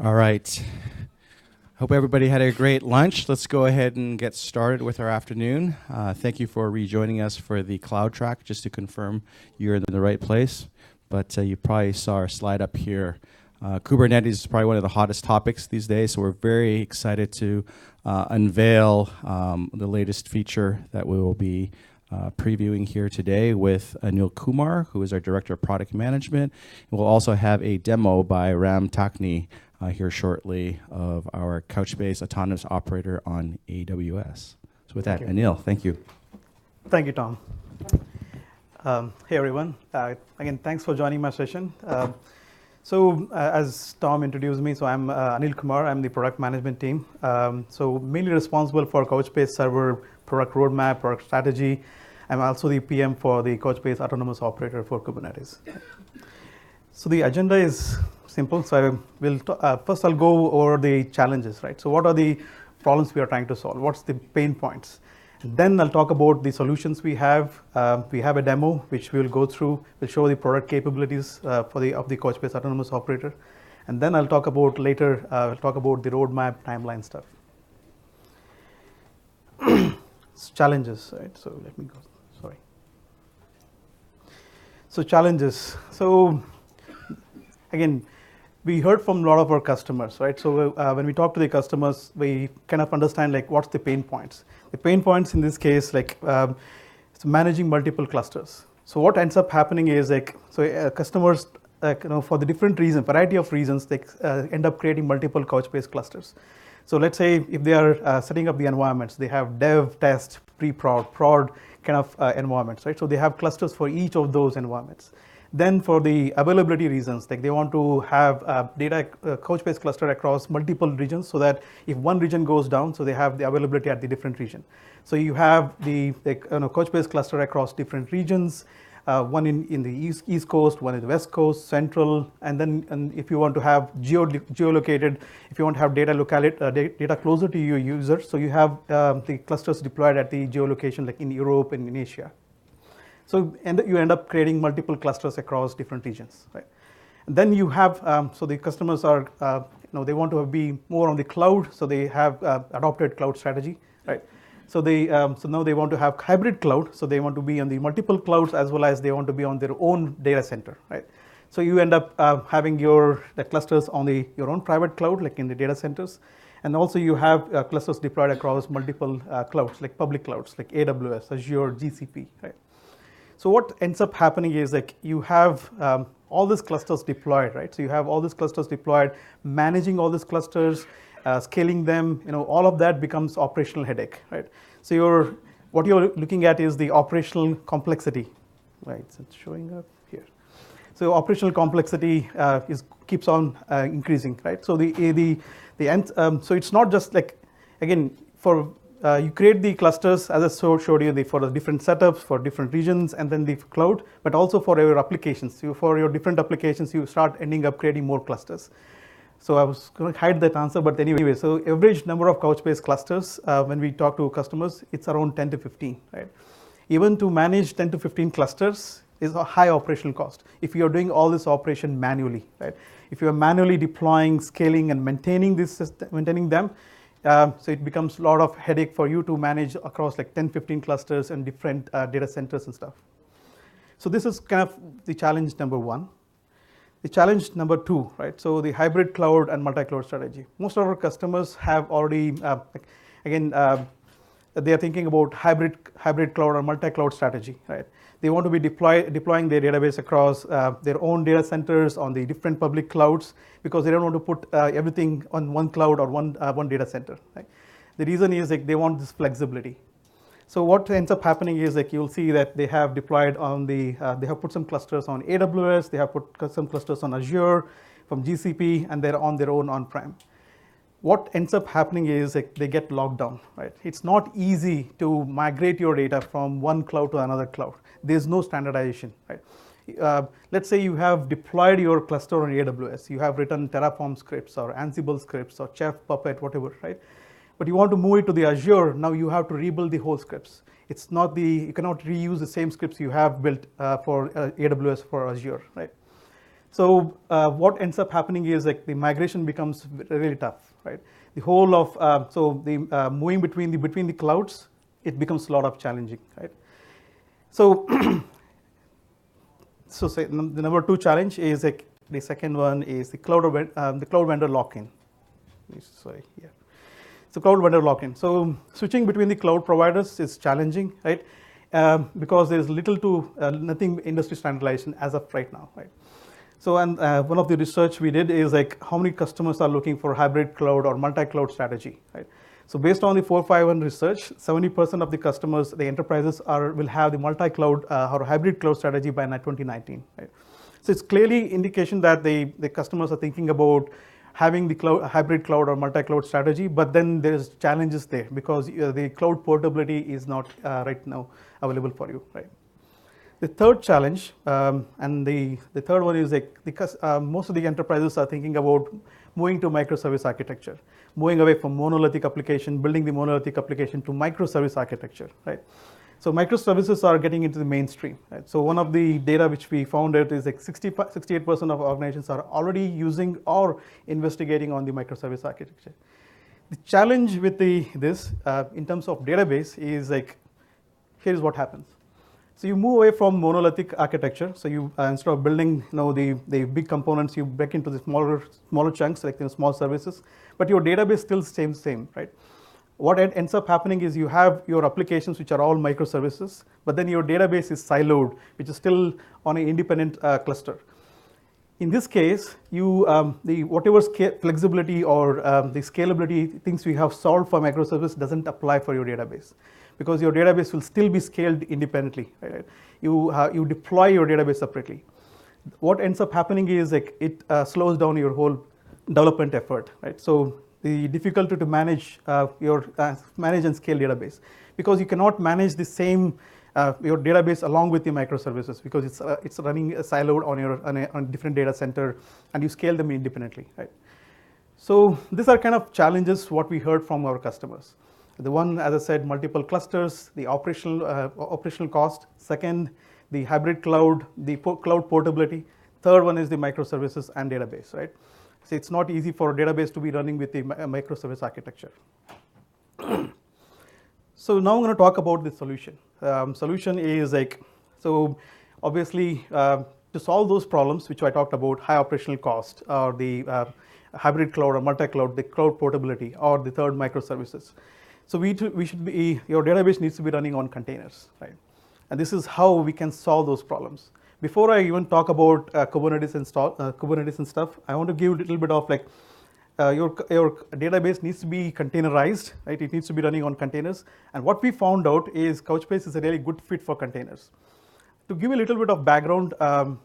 All right. Hope everybody had a great lunch. Let's go ahead and get started with our afternoon. Thank you for rejoining us for the cloud track, just to confirm you're in the right place. But you probably saw our slide up here. Kubernetes is probably one of the hottest topics these days, so we're very excited to unveil the latest feature that we will be previewing here today with Anil Kumar, who is our Director of Product Management. We'll also have a demo by Ram Takni here shortly of our Couchbase autonomous operator on AWS. So with that, Anil, thank you. Thank you, Tom. Hey, everyone. Again, thanks for joining my session. As Tom introduced me, so I'm Anil Kumar. I'm the product management team. So mainly responsible for Couchbase server product roadmap, product strategy. I'm also the PM for the Couchbase autonomous operator for Kubernetes. So the agenda is simple. So I will first I'll go over the challenges, right? So what are the problems we are trying to solve? What's the pain points? And then I'll talk about the solutions we have. We have a demo which we'll go through. We'll show the product capabilities of the Couchbase autonomous operator. And then I'll talk about later, the roadmap, timeline stuff. Challenges, right? So let me go, sorry. So challenges. So again, we heard from a lot of our customers, right? So when we talk to the customers, we kind of understand like what's the pain points. The pain points in this case, like it's managing multiple clusters. So what ends up happening is like, so customers, for the different reasons, variety of reasons, they end up creating multiple Couchbase clusters. So let's say if they are setting up the environments, they have dev, test, pre-prod, prod kind of environments, right? So they have clusters for each of those environments. Then for the availability reasons, like they want to have Couchbase cluster across multiple regions so that if one region goes down, so they have the availability at the different region. So you have the Couchbase cluster across different regions, one in the east coast, one in the west coast, central, and then if you want to have geolocated, if you want to have data closer to your user, so you have the clusters deployed at the geolocation like in Europe and in Asia. So you end up creating multiple clusters across different regions, right? And then you have, so the customers are, they want to be more on the cloud, so they have adopted cloud strategy, right? So now they want to have hybrid cloud, so they want to be on the multiple clouds as well as they want to be on their own data center, right? So you end up having the clusters on your own private cloud, like in the data centers, and also you have clusters deployed across multiple clouds, like public clouds, like AWS, Azure, GCP, right? So what ends up happening is like you have all these clusters deployed, right? So you have all these clusters deployed, managing all these clusters, scaling them, all of that becomes operational headache, right? So what you're looking at is the operational complexity, right? So it's showing up here. So operational complexity keeps on increasing, right? So so it's not just like, again, you create the clusters, as I showed you, for the different setups, for different regions, and then the cloud, but also for your applications. For your different applications, you start ending up creating more clusters. So I was going to hide that answer, but anyway, so average number of Couchbase clusters, when we talk to customers, it's around 10 to 15, right? Even to manage 10 to 15 clusters is a high operational cost if you're doing all this operation manually, right? If you're manually deploying, scaling, and maintaining them, so it becomes a lot of headache for you to manage across like 10, 15 clusters and different data centers and stuff. So this is kind of the challenge number one. The challenge number two, right? So the hybrid cloud and multi-cloud strategy. Most of our customers have already, they are thinking about hybrid cloud or multi-cloud strategy, right? They want to be deploying their database across their own data centers on the different public clouds because they don't want to put everything on one cloud or one data center, right? The reason is like they want this flexibility. So what ends up happening is like you'll see that they have deployed they have put some clusters on AWS, they have put some clusters on Azure from GCP, and they're on their own on-prem. What ends up happening is like they get locked down, right? It's not easy to migrate your data from one cloud to another cloud. There's no standardization, right? Let's say you have deployed your cluster on AWS. You have written Terraform scripts or Ansible scripts or Chef, Puppet, whatever, right? But you want to move it to the Azure, now you have to rebuild the whole scripts. You cannot reuse the same scripts you have built for AWS for Azure, right? So what ends up happening is like the migration becomes really tough, right? The whole of moving between the clouds, it becomes a lot of challenging, right? So say the number 2 challenge is like the second one is the cloud vendor lock-in. Sorry, here. So cloud vendor lock-in. So switching between the cloud providers is challenging, right? Because there is little to nothing industry standardization as of right now, right? So and one of the research we did is like how many customers are looking for hybrid cloud or multi-cloud strategy, right? So based on the 451 research, 70% of the customers, the enterprises will have the multi-cloud or hybrid cloud strategy by 2019, right? So it's clearly indication that the customers are thinking about having the hybrid cloud or multi-cloud strategy, but then there's challenges there because the cloud portability is not right now available for you, right? The third challenge, and the third one is like because most of the enterprises are thinking about moving to microservice architecture, moving away from monolithic application, building the monolithic application to microservice architecture, right? So microservices are getting into the mainstream, right? So one of the data which we found out is like 68% of organizations are already using or investigating on the microservice architecture. The challenge with this in terms of database is like, here's what happens. So you move away from monolithic architecture. So you instead of building the big components, you break into the smaller chunks like small services, but your database still stays same, right? What ends up happening is you have your applications which are all microservices, but then your database is siloed, which is still on an independent cluster. In this case, whatever flexibility or the scalability things we have solved for microservice doesn't apply for your database, because your database will still be scaled independently, right? You deploy your database separately. What ends up happening is like it slows down your whole development effort, right? So the difficulty to manage manage and scale database, because you cannot manage the same your database along with the microservices, because it's running siloed on a different data center, and you scale them independently, right? So these are kind of challenges what we heard from our customers. The one, as I said, multiple clusters, the operational cost. Second, the hybrid cloud, the cloud portability. Third one is the microservices and database, right? So it's not easy for a database to be running with the microservice architecture. So now I'm going to talk about the solution. Solution is like, so obviously to solve those problems which I talked about, high operational cost, or the hybrid cloud or multi-cloud, the cloud portability, or the third microservices. So your database needs to be running on containers, right? And this is how we can solve those problems. Before I even talk about Kubernetes and stuff, I want to give a little bit of like, your database needs to be containerized, right? It needs to be running on containers. And what we found out is Couchbase is a really good fit for containers. To give a little bit of background,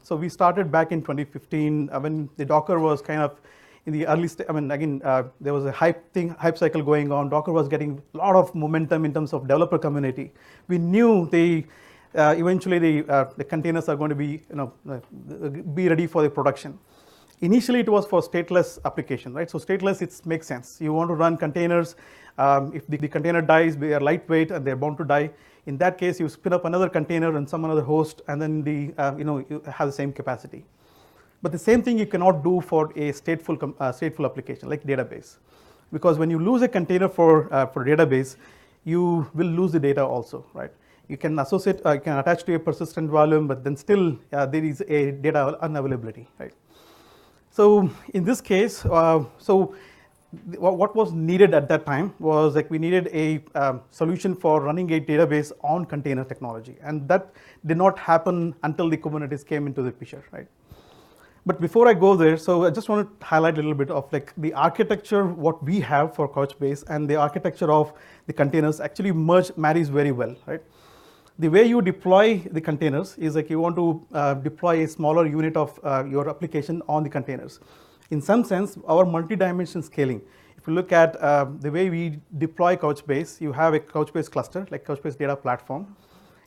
so we started back in 2015 when the Docker was kind of in the early stage. I mean, again, there was a hype cycle going on. Docker was getting a lot of momentum in terms of developer community. We knew eventually the containers are going to be ready for the production. Initially, it was for stateless application, right? So stateless, it makes sense. You want to run containers. If the container dies, they are lightweight and they're bound to die. In that case, you spin up another container and some another host, and then you have the same capacity. But the same thing you cannot do for a stateful application like database, because when you lose a container for database, you will lose the data also, right? You can associate, you can attach to a persistent volume, but then still there is a data unavailability, right? So in this case, what was needed at that time was like we needed a solution for running a database on container technology, and that did not happen until the Kubernetes came into the picture, right? But before I go there, so I just want to highlight a little bit of like the architecture, what we have for Couchbase, and the architecture of the containers actually marries very well, right? The way you deploy the containers is like you want to deploy a smaller unit of your application on the containers. In some sense, our multi-dimensional scaling, if you look at the way we deploy Couchbase, you have a Couchbase cluster, like Couchbase Data Platform.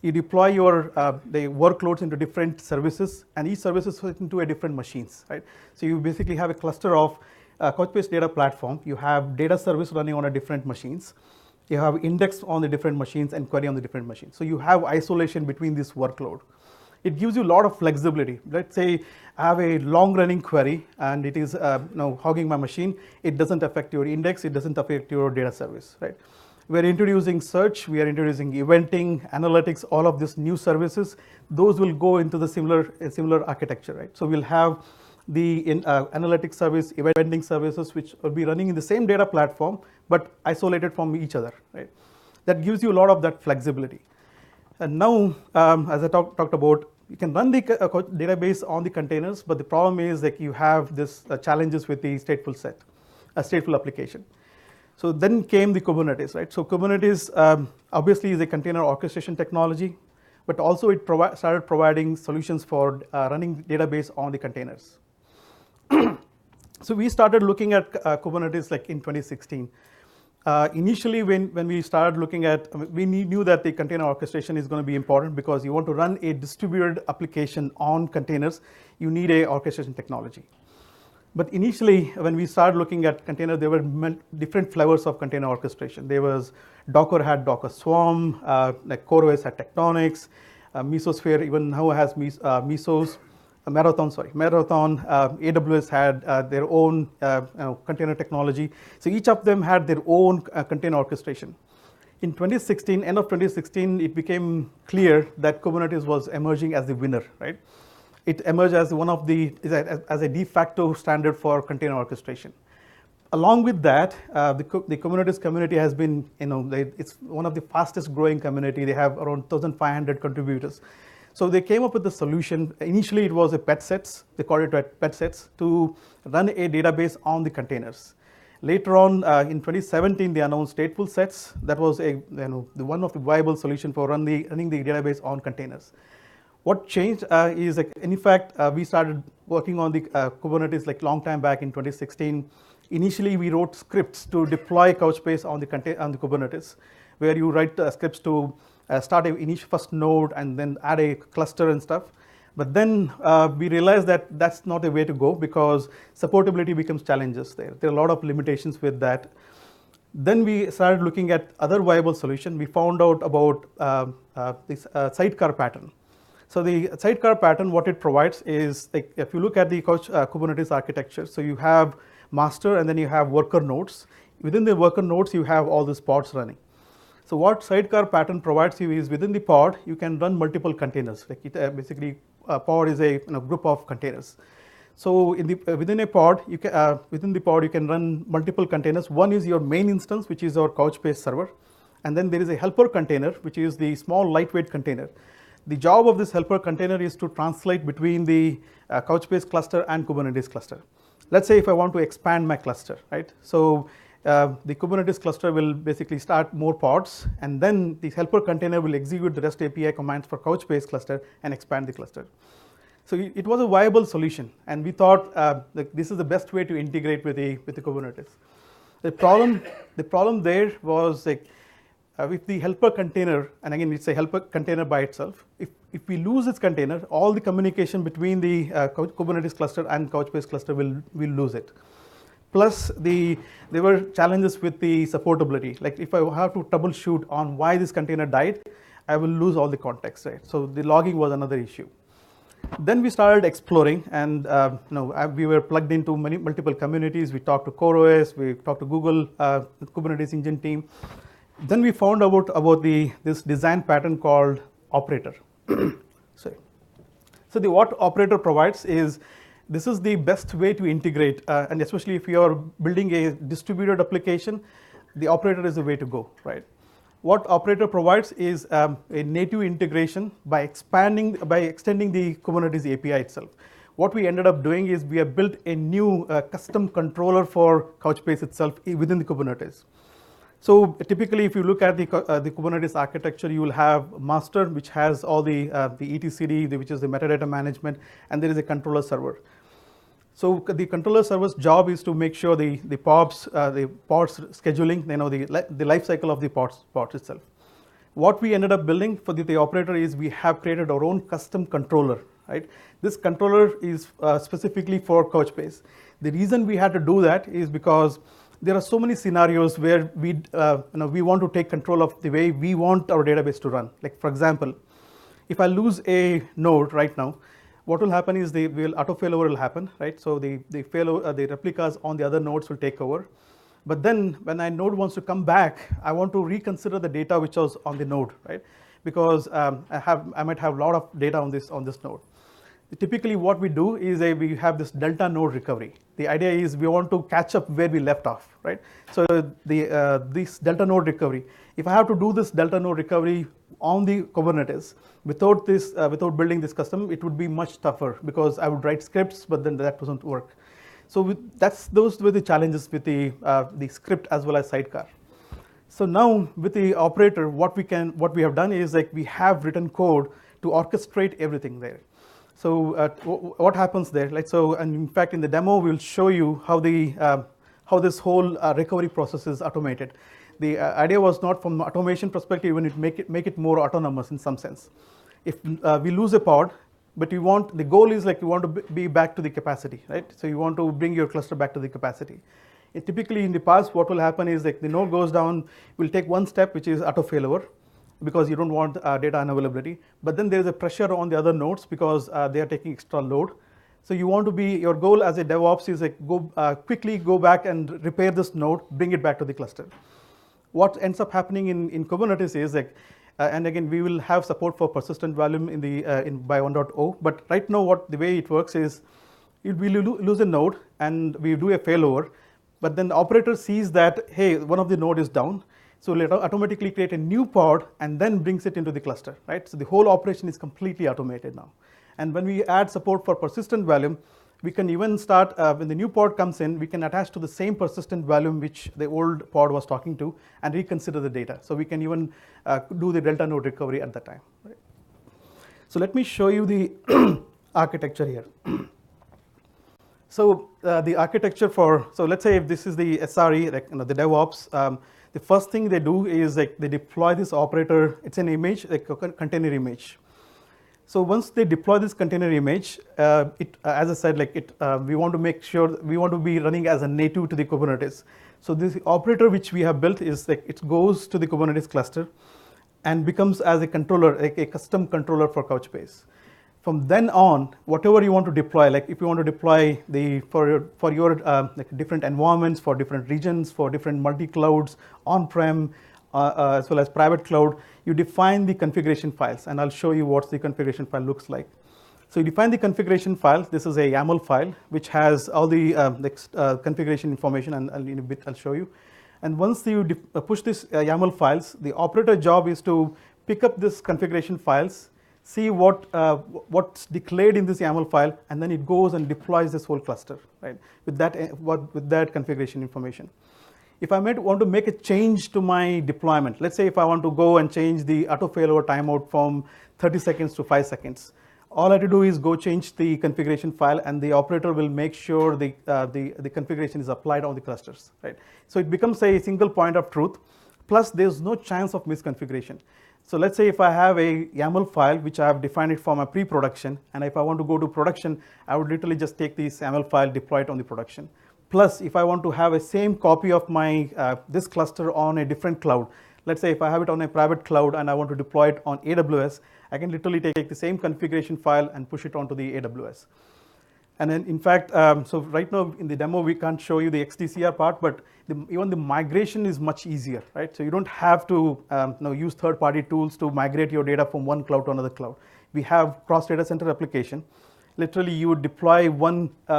You deploy the workloads into different services, and each service is into a different machines, right? So you basically have a cluster of Couchbase Data Platform. You have data service running on a different machines. You have index on the different machines and query on the different machines. So you have isolation between this workload. it gives you a lot of flexibility. Let's say I have a long-running query and it is hogging my machine. It doesn't affect your index. It doesn't affect your data service, right? We're introducing search. We are introducing eventing, analytics, all of these new services. Those will go into the similar architecture, right? So we'll have the analytics service, eventing services, which will be running in the same data platform, but isolated from each other, right? That gives you a lot of that flexibility. And now, as I talked about, you can run the database on the containers, but the problem is that you have this challenges with the stateful set, a stateful application. So then came the Kubernetes, right? So Kubernetes obviously is a container orchestration technology, but also it started providing solutions for running database on the containers. So we started looking at Kubernetes like in 2016. Initially, when we started looking at, we knew that the container orchestration is going to be important because you want to run a distributed application on containers, you need a orchestration technology. But initially, when we started looking at container, there were different flavors of container orchestration. There was Docker had Docker Swarm, like CoreOS had Tectonics, Mesosphere even now has Mesos. Marathon, AWS had their own container technology. So each of them had their own container orchestration. In 2016, end of 2016, it became clear that Kubernetes was emerging as the winner, right? It emerged as one of as a de facto standard for container orchestration. Along with that, the Kubernetes community has been, it's one of the fastest growing community. They have around 1,500 contributors. So they came up with the solution. Initially, it was a pet sets. They called it pet sets to run a database on the containers. Later on, in 2017, they announced stateful sets. That was one of the viable solution for running the database on containers. What changed is, in fact, we started working on the Kubernetes like long time back in 2016. Initially, we wrote scripts to deploy Couchbase on the Kubernetes, where you write scripts to start a first node and then add a cluster and stuff. But then we realized that that's not a way to go because supportability becomes challenges there. There are a lot of limitations with that. Then we started looking at other viable solution. We found out about this sidecar pattern. So the sidecar pattern, what it provides is, like, if you look at the Kubernetes architecture, so you have master and then you have worker nodes. Within the worker nodes, you have all these pods running. So what sidecar pattern provides you is within the pod, you can run multiple containers. Like basically, a pod is a group of containers. So within a pod, within the pod, you can run multiple containers. One is your main instance, which is our Couchbase server. And then there is a helper container, which is the small lightweight container. The job of this helper container is to translate between the Couchbase cluster and Kubernetes cluster. Let's say if I want to expand my cluster, right? So the Kubernetes cluster will basically start more pods, and then the helper container will execute the REST API commands for Couchbase cluster and expand the cluster. So it was a viable solution, and we thought that this is the best way to integrate with the Kubernetes. The problem there was like with the helper container, and again it's a helper container by itself. If we lose its container, all the communication between the Kubernetes cluster and Couchbase cluster will lose it. Plus, there were challenges with the supportability. Like if I have to troubleshoot on why this container died, I will lose all the context, right? So the logging was another issue. Then we started exploring, and we were plugged into multiple communities. We talked to CoreOS, we talked to Google Kubernetes engine team. Then we found out about this design pattern called operator. So what operator provides is, this is the best way to integrate, and especially if you are building a distributed application, the operator is the way to go, right? What operator provides is a native integration by extending the Kubernetes API itself. What we ended up doing is we have built a new custom controller for Couchbase itself within the Kubernetes. So typically, if you look at the Kubernetes architecture, you will have master, which has all the etcd, which is the metadata management, and there is a controller server. So the controller server's job is to make sure the pods scheduling, the life cycle of the pods itself. What we ended up building for the operator is we have created our own custom controller, right? This controller is specifically for Couchbase. The reason we had to do that is because there are so many scenarios where we want to take control of the way we want our database to run. Like for example, if I lose a node right now, what will happen is the auto failover will happen, right? So the failover, the replicas on the other nodes will take over. But then when a node wants to come back, I want to reconsider the data which was on the node, right? Because I might have a lot of data on this node. Typically what we do is we have this delta node recovery. The idea is we want to catch up where we left off, right? So this delta node recovery, if I have to do this delta node recovery on the Kubernetes without building this custom, it would be much tougher because I would write scripts, but then that doesn't work. So those were the challenges with the script as well as sidecar. So now with the operator, what we have done is like we have written code to orchestrate everything there. So what happens there? Like so, and in fact, in the demo, we'll show you how this whole recovery process is automated. The idea was not from automation perspective, even make it more autonomous in some sense. If we lose a pod, but the goal is like you want to be back to the capacity, right? So you want to bring your cluster back to the capacity. Typically in the past, what will happen is like the node goes down, will take one step, which is auto failover, because you don't want data unavailability. But then there's a pressure on the other nodes because they are taking extra load. So you want to your goal as a DevOps is like quickly go back and repair this node, bring it back to the cluster. What ends up happening in Kubernetes is like, and again, we will have support for persistent volume by 1.0. But right now, the way it works is we lose a node and we do a failover. But then the operator sees that, hey, one of the node is down. So it'll automatically create a new pod and then brings it into the cluster, right? So the whole operation is completely automated now. And when we add support for persistent volume, we can even start, when the new pod comes in, we can attach to the same persistent volume which the old pod was talking to and reconsider the data. So we can even do the delta node recovery at that time. Right? So let me show you the architecture here. So the architecture so let's say if this is the SRE, like the DevOps, the first thing they do is like they deploy this operator. It's an image, like a container image. So once they deploy this container image, as I said, like we want to make sure we want to be running as a native to the Kubernetes. So this operator which we have built is like it goes to the Kubernetes cluster and becomes as a controller, like a custom controller for Couchbase. From then on, whatever you want to deploy, like if you want to deploy for your like different environments, for different regions, for different multi-clouds, on-prem, as well as private cloud, you define the configuration files, and I'll show you what the configuration file looks like. So you define the configuration file. This is a YAML file, which has all the configuration information, and in a bit I'll show you. And once you push this YAML files, the operator job is to pick up this configuration files, see what's declared in this YAML file, and then it goes and deploys this whole cluster, right? With that configuration information. If I might want to make a change to my deployment, let's say if I want to go and change the auto failover timeout from 30 seconds to 5 seconds, all I have to do is go change the configuration file, and the operator will make sure the configuration is applied on the clusters, right? So it becomes a single point of truth. Plus, there's no chance of misconfiguration. So let's say if I have a YAML file, which I have defined it for my pre-production, and if I want to go to production, I would literally just take this YAML file, deploy it on the production. Plus, if I want to have a same copy of my this cluster on a different cloud, let's say if I have it on a private cloud and I want to deploy it on AWS, I can literally take the same configuration file and push it onto the AWS. And then, in fact, so right now in the demo, we can't show you the XDCR part, but even the migration is much easier, right? So you don't have to use third-party tools to migrate your data from one cloud to another cloud. We have cross-data center application. Literally, you would deploy one, you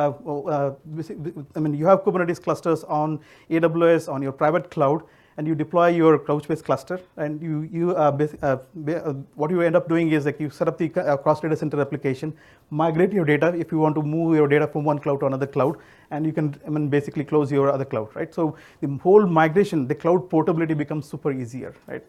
have Kubernetes clusters on AWS, on your private cloud, and you deploy your Couchbase cluster, and what you end up doing is like you set up the cross-data center application, migrate your data if you want to move your data from one cloud to another cloud, and you can basically close your other cloud, right? So the whole migration, the cloud portability becomes super easier, right?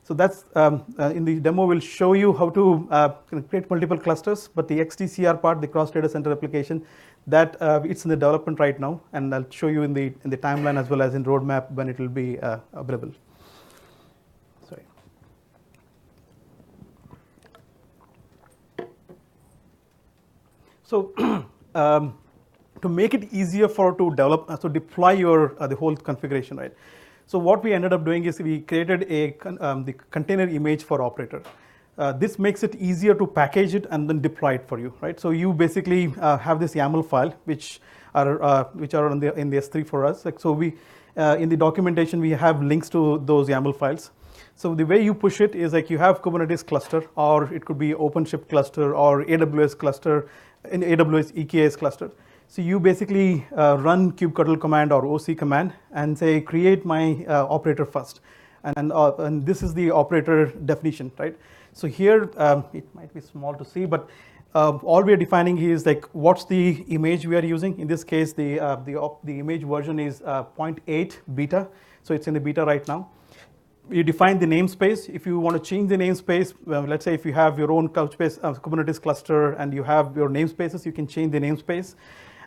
So that's, in the demo, we'll show you how to create multiple clusters, but the XDCR part, the cross-data center application, that it's in the development right now, and I'll show you in the timeline as well as in roadmap when it will be available. Sorry. So to make it easier to deploy your the whole configuration, right? So what we ended up doing is we created the container image for operator. This makes it easier to package it and then deploy it for you, right? So you basically have this YAML file, which are in the S3 for us. Like, so we in the documentation we have links to those YAML files. So the way you push it is like you have Kubernetes cluster, or it could be OpenShift cluster or AWS cluster, in AWS EKS cluster. So you basically run kubectl command or OC command and say create my operator first, and this is the operator definition, right? So here it might be small to see, but all we are defining here is like what's the image we are using. In this case, the image version is 0.8 beta, so it's in the beta right now. You define the namespace. If you want to change the namespace, let's say if you have your own Couchbase Kubernetes cluster and you have your namespaces, you can change the namespace,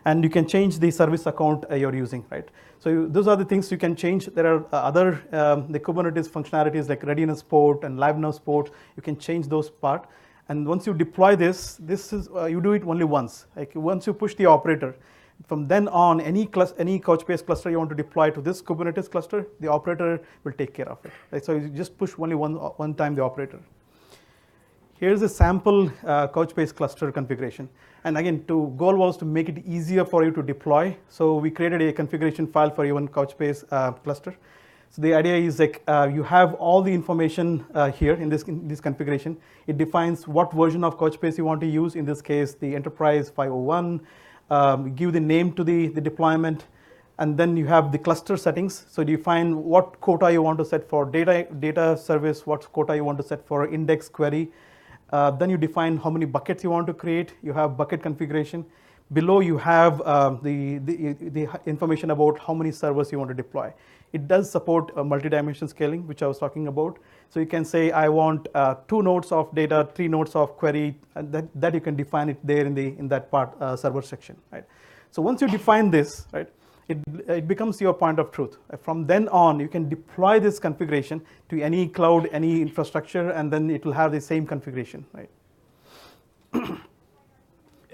and you can change the service account you're using, right? So those are the things you can change. There are other the Kubernetes functionalities like readiness port and liveness port. You can change those part, and once you deploy this is you do it only once. Like once you push the operator, from then on, any Couchbase cluster you want to deploy to this Kubernetes cluster, the operator will take care of it. Right? So you just push only one time the operator. Here's a sample Couchbase cluster configuration. And again, goal was to make it easier for you to deploy. So we created a configuration file for your Couchbase cluster. So the idea is like you have all the information here in this configuration. It defines what version of Couchbase you want to use. In this case, the Enterprise 501. Give the name to the deployment, and then you have the cluster settings. So define what quota you want to set for data service, what quota you want to set for index query. Then you define how many buckets you want to create. You have bucket configuration. Below you have the information about how many servers you want to deploy. It does support multi-dimension scaling, which I was talking about. So you can say I want 2 nodes of data, 3 nodes of query, and that you can define it there in that part server section, right? So once you define this, right, it becomes your point of truth. From then on, you can deploy this configuration to any cloud, any infrastructure, and then it will have the same configuration, right?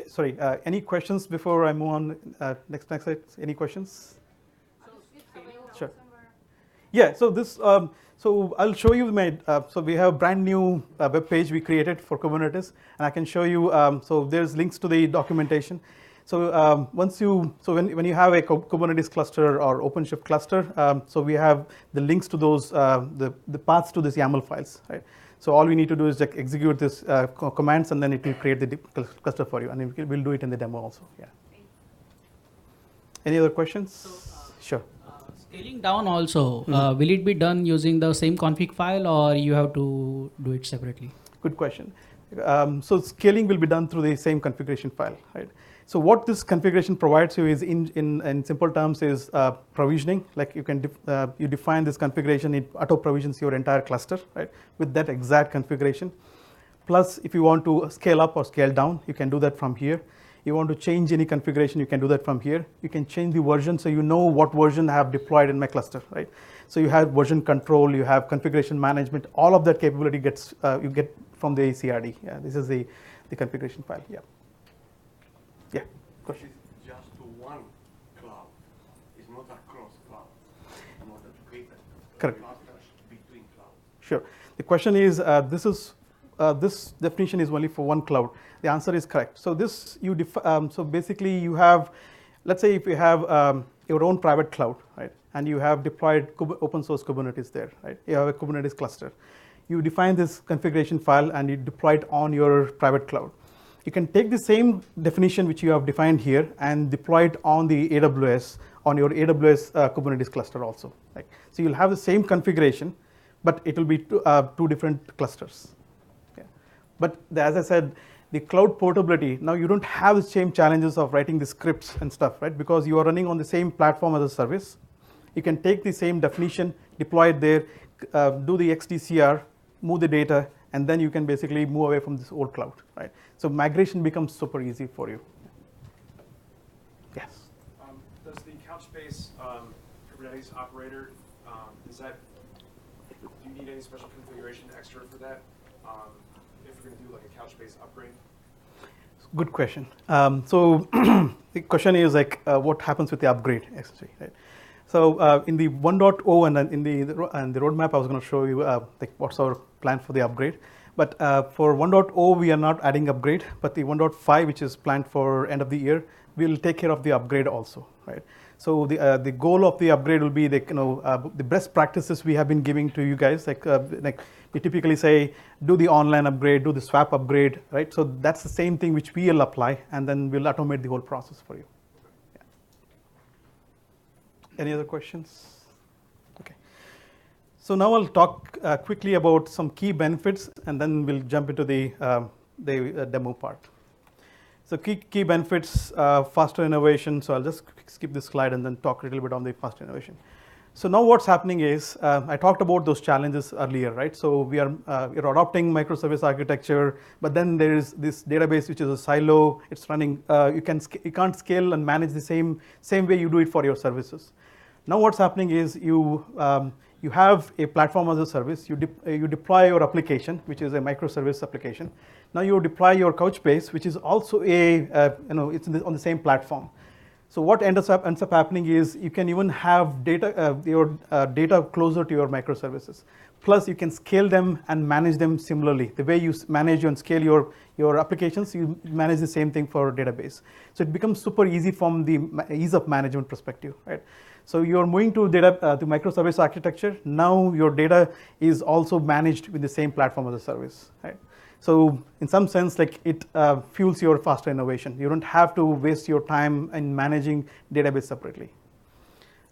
Sorry, any questions before I move on? Next slide. Any questions? Sure. Yeah. So this. So I'll show you my. So we have a brand new web page we created for Kubernetes, and I can show you. So there's links to the documentation. So when you have a Kubernetes cluster or OpenShift cluster, so we have the links to those the paths to these YAML files, right? So all we need to do is like execute this commands, and then it will create the cluster for you, and we'll do it in the demo also. Yeah. Any other questions? So, sure. Scaling down also, will it be done using the same config file, or you have to do it separately? Good question. So scaling will be done through the same configuration file, right? So what this configuration provides you is, in simple terms, is provisioning. Like you can you define this configuration, it auto provisions your entire cluster, right, with that exact configuration. Plus, if you want to scale up or scale down, you can do that from here. You want to change any configuration, you can do that from here. You can change the version, so you know what version I have deployed in my cluster, right? So you have version control, you have configuration management. All of that capability gets you get from the CRD. Yeah, this is the configuration file. Yeah. Yeah. Question. It's just to one cloud. It's not across cloud. In order to create Correct. clusters between clouds. Sure. The question is, this definition is only for one cloud. The answer is correct. So this so basically you have, let's say if you have your own private cloud, right, and you have deployed open source Kubernetes there, right? You have a Kubernetes cluster. You define this configuration file and you deploy it on your private cloud. You can take the same definition which you have defined here and deploy it on the AWS, on your AWS Kubernetes cluster also. Right? So you'll have the same configuration, but it will be two different clusters. Yeah. But as I said, the cloud portability, now you don't have the same challenges of writing the scripts and stuff, right? Because you are running on the same platform as a service. You can take the same definition, deploy it there, do the XDCR, move the data, and then you can basically move away from this old cloud, right? So migration becomes super easy for you. Yes? Does the Couchbase Kubernetes operator, do you need any special configuration extra for that if you're going to do like a Couchbase upgrade? Good question. So the question is like, what happens with the upgrade, essentially, right? So in the 1.0 and in the roadmap, I was going to show you like what's our plan for the upgrade. But for 1.0, we are not adding upgrade, but the 1.5, which is planned for end of the year, will take care of the upgrade also, right? So the goal of the upgrade will be the the best practices we have been giving to you guys, like we typically say, do the online upgrade, do the swap upgrade, right? So that's the same thing which we will apply, and then we'll automate the whole process for you. Yeah. Any other questions? Okay. So now I'll talk quickly about some key benefits, and then we'll jump into the demo part. So key benefits, faster innovation. So I'll just skip this slide and then talk a little bit on the faster innovation. So now what's happening is, I talked about those challenges earlier, right? So we're adopting microservice architecture, but then there is this database which is a silo. It's running. You can't scale and manage the same way you do it for your services. Now what's happening is you have a platform as a service. You deploy your application, which is a microservice application. Now you deploy your Couchbase, which is also it's on the same platform. So what ends up happening is you can even have your data closer to your microservices. Plus, you can scale them and manage them similarly. The way you manage and scale your applications, you manage the same thing for database. So it becomes super easy from the ease of management perspective, right? So you're moving to microservice architecture. Now your data is also managed with the same platform as a service, right? So in some sense, like it fuels your faster innovation. You don't have to waste your time in managing database separately.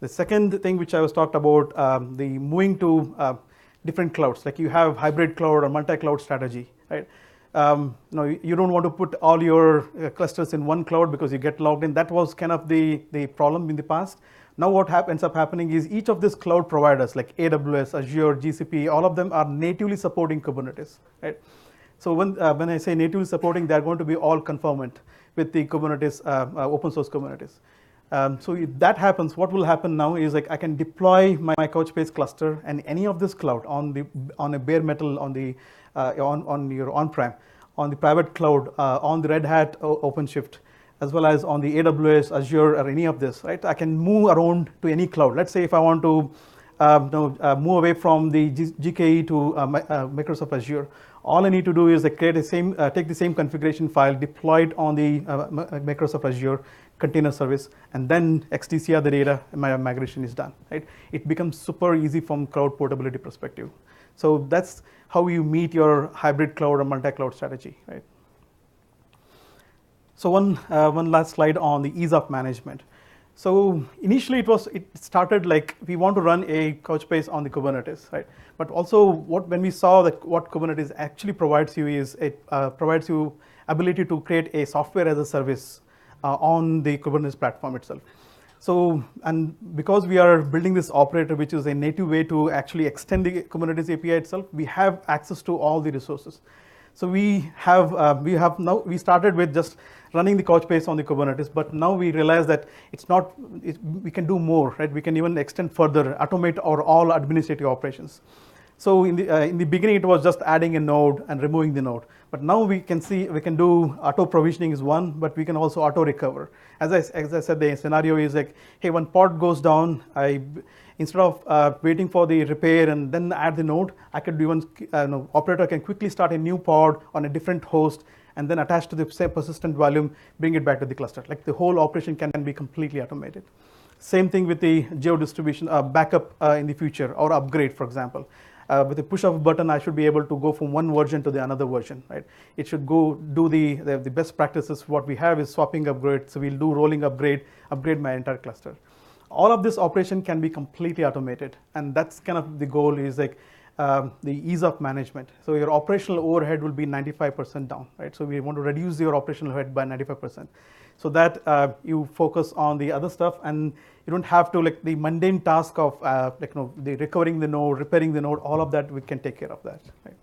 The second thing which I was talked about, the moving to different clouds, like you have hybrid cloud or multi-cloud strategy, right? You don't want to put all your clusters in one cloud because you get logged in. That was kind of the problem in the past. Now what ends up happening is each of these cloud providers, like AWS, Azure, GCP, all of them are natively supporting Kubernetes, right? So when I say natively supporting, they're going to be all conformant with the Kubernetes, open source Kubernetes. So if that happens, what will happen now is like I can deploy my Couchbase cluster and any of this cloud on a bare metal on your on-prem, on the private cloud, on the Red Hat OpenShift, as well as on the AWS, Azure, or any of this, right? I can move around to any cloud. Let's say if I want to move away from the GKE to Microsoft Azure, all I need to do is take the same configuration file, deploy it on the Microsoft Azure container service, and then XDCR the data, and my migration is done, right? It becomes super easy from cloud portability perspective. So that's how you meet your hybrid cloud or multi-cloud strategy, right? So one last slide on the ease of management. So initially it started like we want to run a Couchbase on the Kubernetes, right? But also when we saw that what Kubernetes actually provides you is it provides you ability to create a software as a service on the Kubernetes platform itself. So, and because we are building this operator, which is a native way to actually extend the Kubernetes API itself, we have access to all the resources. So we started with just running the Couchbase on the Kubernetes, but now we realize that we can do more, right? We can even extend further, automate our all administrative operations. So in the beginning, it was just adding a node and removing the node. But now we can do auto provisioning is one, but we can also auto recover. As I said, the scenario is like, hey, when pod goes down, instead of waiting for the repair and then add the node, I could even operator can quickly start a new pod on a different host and then attach to the same persistent volume, bring it back to the cluster. Like the whole operation can be completely automated. Same thing with the geo distribution, backup in the future, or upgrade, for example. With a push of a button, I should be able to go from one version to the another version, right? It should go do the best practices. What we have is swapping upgrade. So we'll do rolling upgrade my entire cluster. All of this operation can be completely automated. And that's kind of the goal is like the ease of management. So your operational overhead will be 95% down, right? So we want to reduce your operational overhead by 95%. So that you focus on the other stuff and you don't have to like the mundane task of the recovering the node, repairing the node, all of that we can take care of that, right?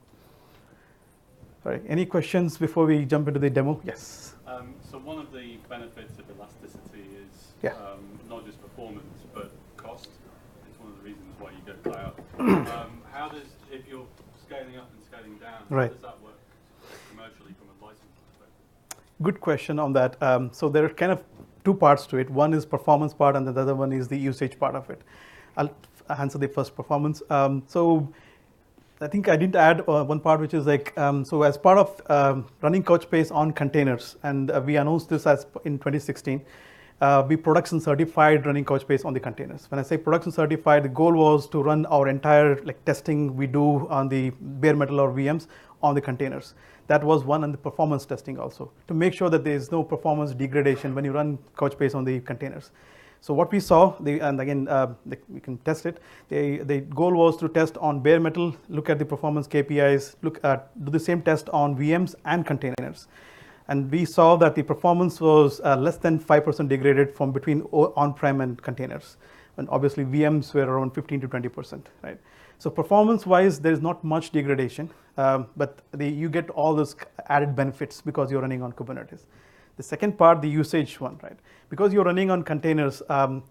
All right, any questions before we jump into the demo? Yes. So one of the benefits of elasticity is not just performance, but cost. It's one of the reasons why you go cloud. How does, if you're scaling up and scaling down, how does that work commercially from a license perspective? Good question on that. So there are kind of two parts to it. One is performance part, and the other one is the usage part of it. I'll answer the first performance. So I think I did add one part, which is like, so as part of running Couchbase on containers, and we announced this as in 2016, we production certified running Couchbase on the containers. When I say production certified, the goal was to run our entire like testing we do on the bare metal or VMs on the containers. That was one, and the performance testing also, to make sure that there is no performance degradation when you run Couchbase on the containers. So what we saw, and again, we can test it. The goal was to test on bare metal, look at the performance KPIs, do the same test on VMs and containers. And we saw that the performance was less than 5% degraded from between on-prem and containers. And obviously VMs were around 15 to 20%, right? So performance-wise, there is not much degradation, but you get all those added benefits because you're running on Kubernetes. The second part, the usage one, right? Because you're running on containers,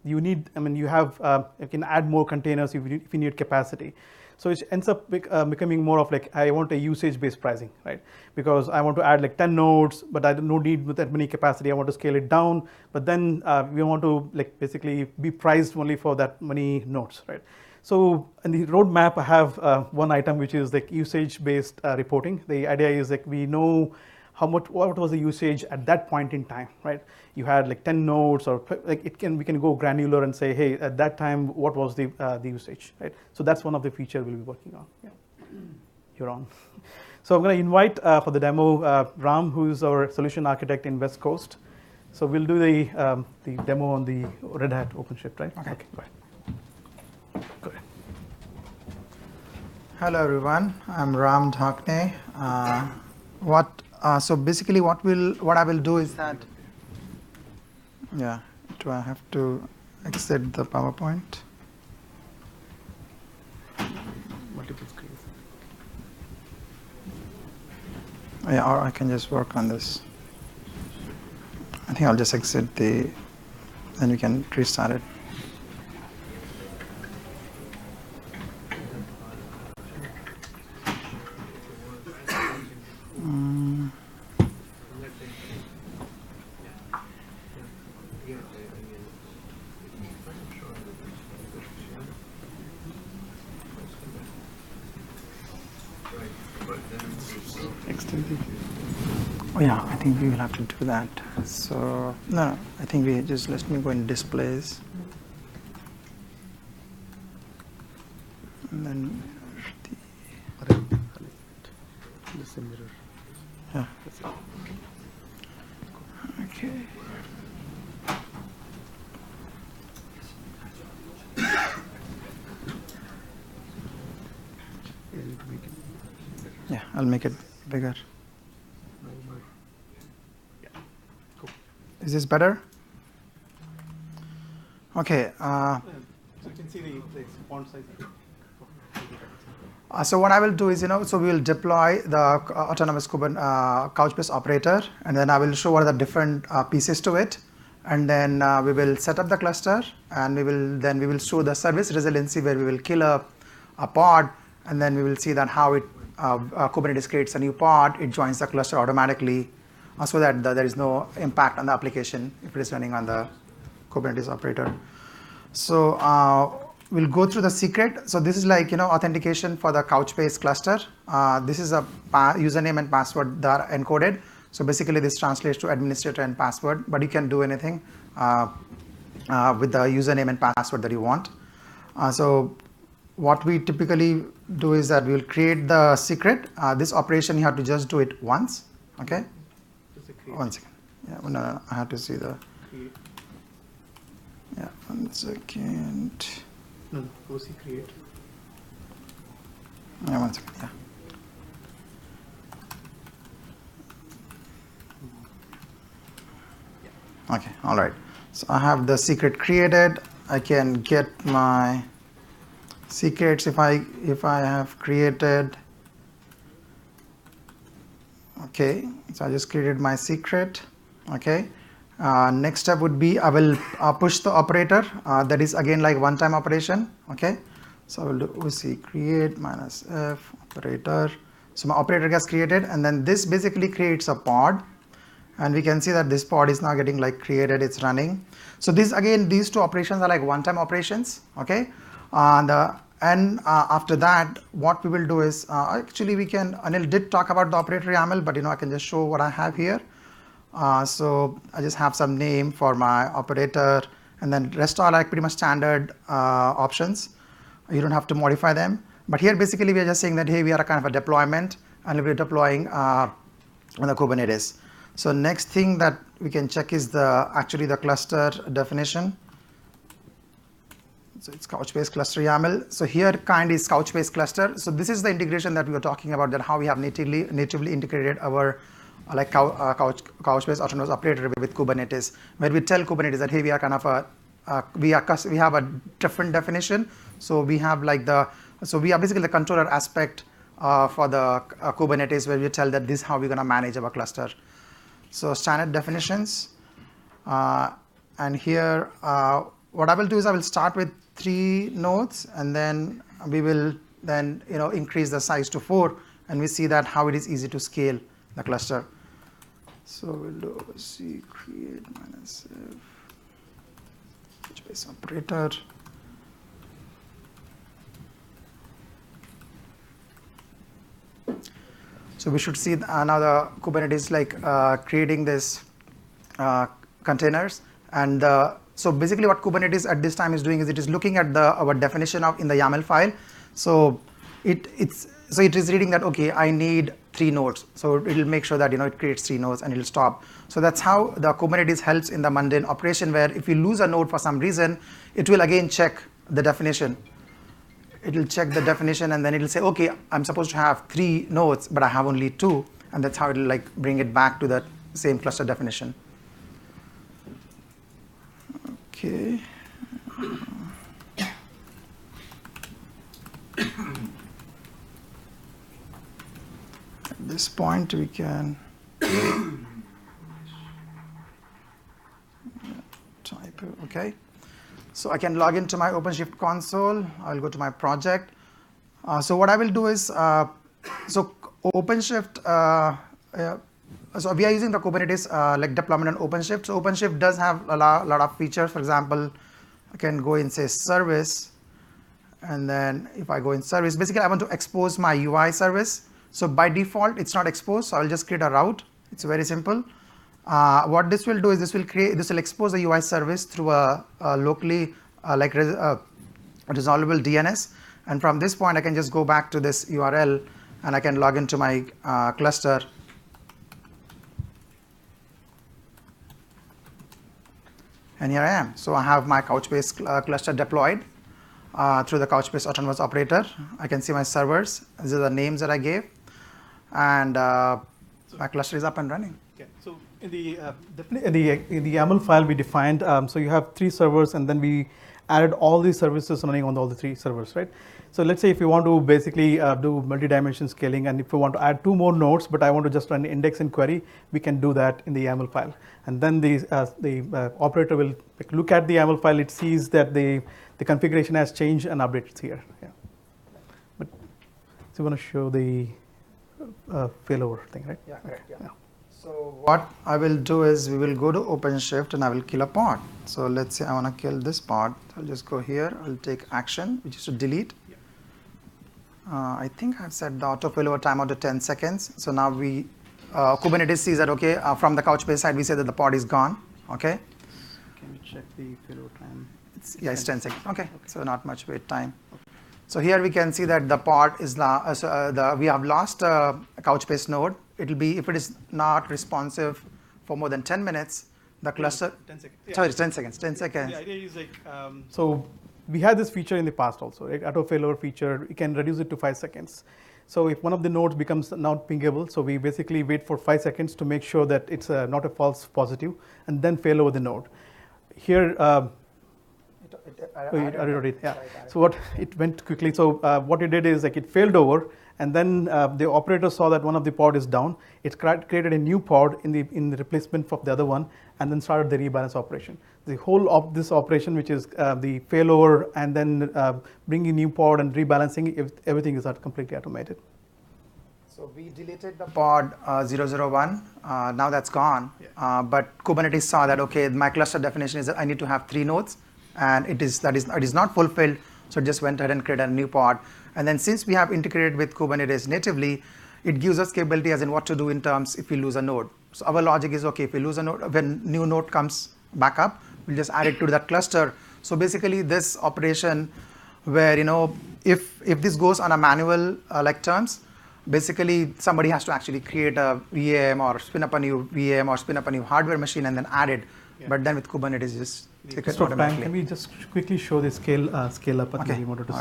you can add more containers if you need capacity. So it ends up becoming more of like, I want a usage-based pricing, right? Because I want to add like 10 nodes, but I don't need with that many capacity. I want to scale it down, but then we want to like basically be priced only for that many nodes, right? So in the roadmap, I have one item which is like usage-based reporting. The idea is like we know what was the usage at that point in time, right? You had like 10 nodes, or like we can go granular and say, hey, at that time, what was the usage, right? So that's one of the features we'll be working on. Yeah. You're on. So I'm going to invite for the demo Ram, who's our solution architect in West Coast. So we'll do the demo on the Red Hat OpenShift, right? Okay, go ahead. Go ahead. Hello everyone, I'm Ram Dhakne. So basically what I will do is that, do I have to exit the PowerPoint? Multiple screens. Yeah, or I can just work on this. I think I'll just exit then we can restart it. Oh yeah, I think we will have to do that. So no, I think let me go in displays. And then yeah. Okay. Yeah, I'll make it bigger. Is this better? Okay. So you can see the font size. So what I will do is, so we will deploy the autonomous Couchbase operator, and then I will show what are the different pieces to it, and then we will set up the cluster, and we will show the service resiliency where we will kill a pod, and then we will see that how Kubernetes creates a new pod, it joins the cluster automatically, so that there is no impact on the application if it is running on the Kubernetes operator. So we'll go through the secret. So this is like, authentication for the Couchbase cluster. This is a username and password that are encoded. So basically this translates to administrator and password, but you can do anything with the username and password that you want. So what we typically do is that we'll create the secret. This operation, you have to just do it once, okay? 1 second. Yeah, no, I have to see the. Yeah, 1 second. No, OC create. Yeah, 1 second. Yeah. Okay. All right. So I have the secret created. I can get my secrets if I have created. Okay, so I just created my secret. Okay, next step would be I will push the operator. That is again like one-time operation. Okay, so I will do OC create -f operator. So my operator gets created, and then this basically creates a pod, and we can see that this pod is now getting like created. It's running. So these two operations are like one-time operations. Okay, And after that, what we will do is, actually we can, Anil did talk about the operator YAML, but I can just show what I have here. So I just have some name for my operator, and then rest are like pretty much standard options. You don't have to modify them. But here basically we are just saying that, hey, we are a kind of a deployment, and we're deploying on the Kubernetes. So next thing that we can check is actually the cluster definition. So it's Couchbase cluster YAML. So here kind is Couchbase cluster. So this is the integration that we were talking about, that how we have natively integrated our Couchbase autonomous operator with Kubernetes, where we tell Kubernetes that, hey, we are kind of we have a different definition. So we have we are basically the controller aspect for the Kubernetes, where we tell that this is how we're going to manage our cluster. So standard definitions, and here what I will do is I will start with 3 nodes, and then we will increase the size to 4, and we see that how it is easy to scale the cluster. So we'll do C create -f Couchbase operator. So we should see now the Kubernetes creating this containers, and so basically what Kubernetes at this time is doing is it is looking at our definition in the YAML file. So it is reading that, okay, I need 3 nodes. So it will make sure that it creates 3 nodes and it will stop. So that's how the Kubernetes helps in the mundane operation, where if you lose a node for some reason, it will again check the definition. It will check the definition, and then it will say, okay, I'm supposed to have 3 nodes, but I have only 2, and that's how it will bring it back to that same cluster definition. Okay. At this point, we can type it. Okay. So I can log into my OpenShift console. I'll go to my project. So what I will do is, so OpenShift, so we are using the Kubernetes deployment on OpenShift. So OpenShift does have a lot of features. For example, I can go in, say, service, and then if I go in service, basically I want to expose my UI service. So by default, it's not exposed. So I'll just create a route. It's very simple. What this will do is this will expose the UI service through a locally resolvable DNS, and from this point I can just go back to this URL and I can log into my cluster. And here I am. So I have my Couchbase cluster deployed through the Couchbase autonomous operator. I can see my servers. These are the names that I gave, and my cluster is up and running. Okay. So in the YAML file we defined, so you have 3 servers, and then we added all these services running on all the 3 servers, right? So let's say if you want to basically do multi-dimension scaling, and if you want to add 2 more nodes, but I want to just run index and query, we can do that in the YAML file. And then the operator will look at the YAML file. It sees that the configuration has changed and updates here. Yeah. But so you want to show the failover thing, right? Yeah, correct. Yeah. So what I will do is we will go to OpenShift and I will kill a pod. So let's say I want to kill this pod. I'll just go here. I'll take action, which is to delete. Yeah. I think I've set the auto failover timeout to 10 seconds. So now Kubernetes sees that, okay, from the Couchbase side, we say that the pod is gone. Okay. Can we check the failover time? It's 10 seconds. Okay. So not much wait time. Okay. So here we can see that the pod is we have lost a Couchbase node. It will be, if it is not responsive for more than 10 minutes, the cluster. 10 seconds. Yeah. Sorry, 10 seconds. 10 seconds. The idea is so we had this feature in the past also, right? Auto failover feature. You can reduce it to 5 seconds. So if one of the nodes becomes not pingable, so we basically wait for 5 seconds to make sure that it's not a false positive, and then fail over the node. Here. So what it went quickly. So what it did is it failed over, and then the operator saw that one of the pod is down. It created a new pod in the replacement of the other one, and then started the rebalance operation. The whole of this operation, which is the failover and then bringing new pod and rebalancing, everything is completely automated. So we deleted the pod 001. Now that's gone. Yeah. But Kubernetes saw that, okay, my cluster definition is that I need to have 3 nodes. And it is not fulfilled So it just went ahead and created a new pod. And then since we have integrated with Kubernetes natively, it gives us capability as in what to do in terms if we lose a node. So our logic is, okay, if we lose a node, when new node comes back up, we'll just add it to that cluster. So basically this operation where, if this goes on a manual like terms, basically somebody has to actually create a VM or spin up a new VM or spin up a new hardware machine and then add it. Yeah. But then with Kubernetes, just click it automatically. Can we just quickly show the scale up? Okay. We wanted to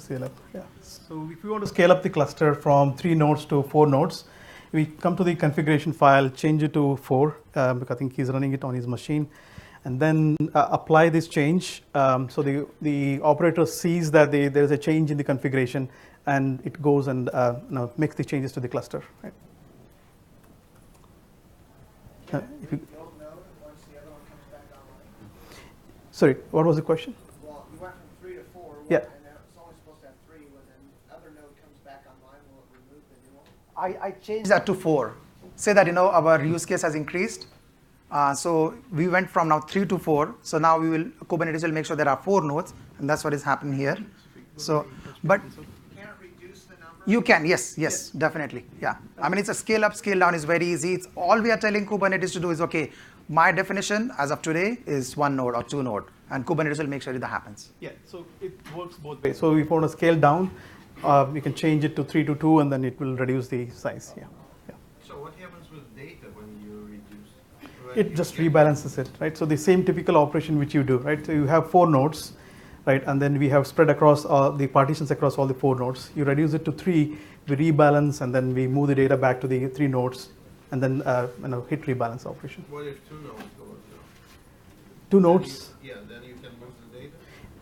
scale up. Yeah. So if we want to scale up the cluster from 3 nodes to 4 nodes, we come to the configuration file, change it to 4, because I think he's running it on his machine, and then apply this change. So the operator sees that there's a change in the configuration, and it goes and makes the changes to the cluster. Right? If you, sorry, what was the question? Well, you went from 3 to 4. Yeah. And it's only supposed to have 3. When another node comes back online, will it remove the new one? I changed that to 4. Say that our use case has increased. So we went from now 3 to 4. So now Kubernetes will make sure there are 4 nodes, and that's what is happening here. So, but Can it reduce the number? you can, yes, definitely, yeah. I mean, it's a scale up, scale down is very easy. It's all we are telling Kubernetes to do is, okay, my definition as of today is 1 node or 2 node, and Kubernetes will make sure that happens. Yeah, so it works both ways. So if you want to scale down, we can change it to 3 to 2, and then it will reduce the size. Yeah. So what happens with data when you reduce? It just rebalances it, right? So the same typical operation which you do, right? So you have 4 nodes, right? And then we have spread across the partitions across all the 4 nodes. You reduce it to 3, we rebalance, and then we move the data back to the 3 nodes, and then hit rebalance operation. What if 2 nodes go down? 2 nodes. Then you can move the data?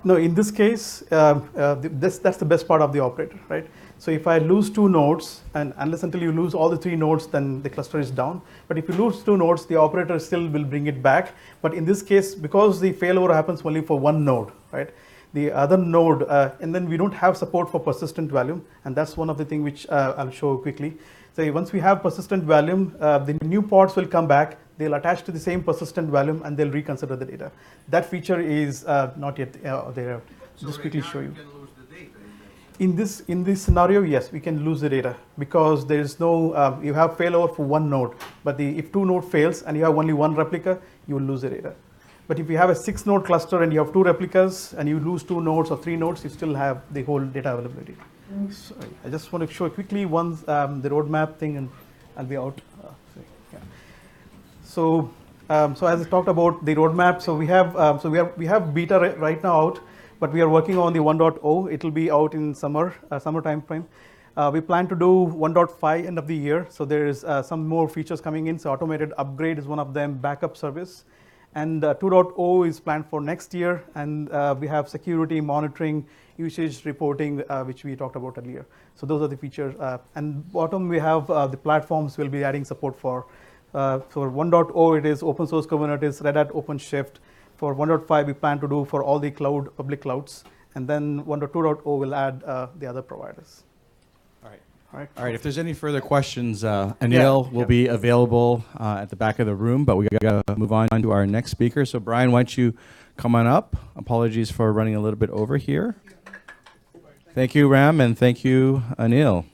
No, in this case, that's the best part of the operator, right? So if I lose 2 nodes, and unless until you lose all the 3 nodes, then the cluster is down. But if you lose 2 nodes, the operator still will bring it back. But in this case, because the failover happens only for 1 node, right? The other node, and then we don't have support for persistent volume, and that's one of the things which I'll show quickly. So once we have persistent volume, the new pods will come back, they'll attach to the same persistent volume, and they'll reconsider the data. That feature is not yet there. So just quickly show you. You can lose the data In this scenario, yes, we can lose the data because there is no, you have failover for 1 node, but if 2 node fails and you have only 1 replica, you will lose the data. But if you have a 6 node cluster and you have 2 replicas and you lose 2 nodes or 3 nodes, you still have the whole data availability. Sorry, I just want to show quickly once the roadmap thing, and I'll be out. So as I talked about the roadmap, so we have beta right now out, but we are working on the 1.0. It will be out in summer time frame. We plan to do 1.5 end of the year. So there is some more features coming in. So automated upgrade is one of them, backup service. And 2.0 is planned for next year. And we have security monitoring, usage reporting, which we talked about earlier. So those are the features. And bottom, we have the platforms we'll be adding support for. For 1.0, it is open source Kubernetes, Red Hat OpenShift. For 1.5, we plan to do for all the public clouds. And then 1.2.0 will add the other providers. All right. If there's any further questions, Anil will be available at the back of the room, but we got to move on to our next speaker. So Brian, why don't you come on up? Apologies for running a little bit over here. Thank you, Ram, and thank you, Anil.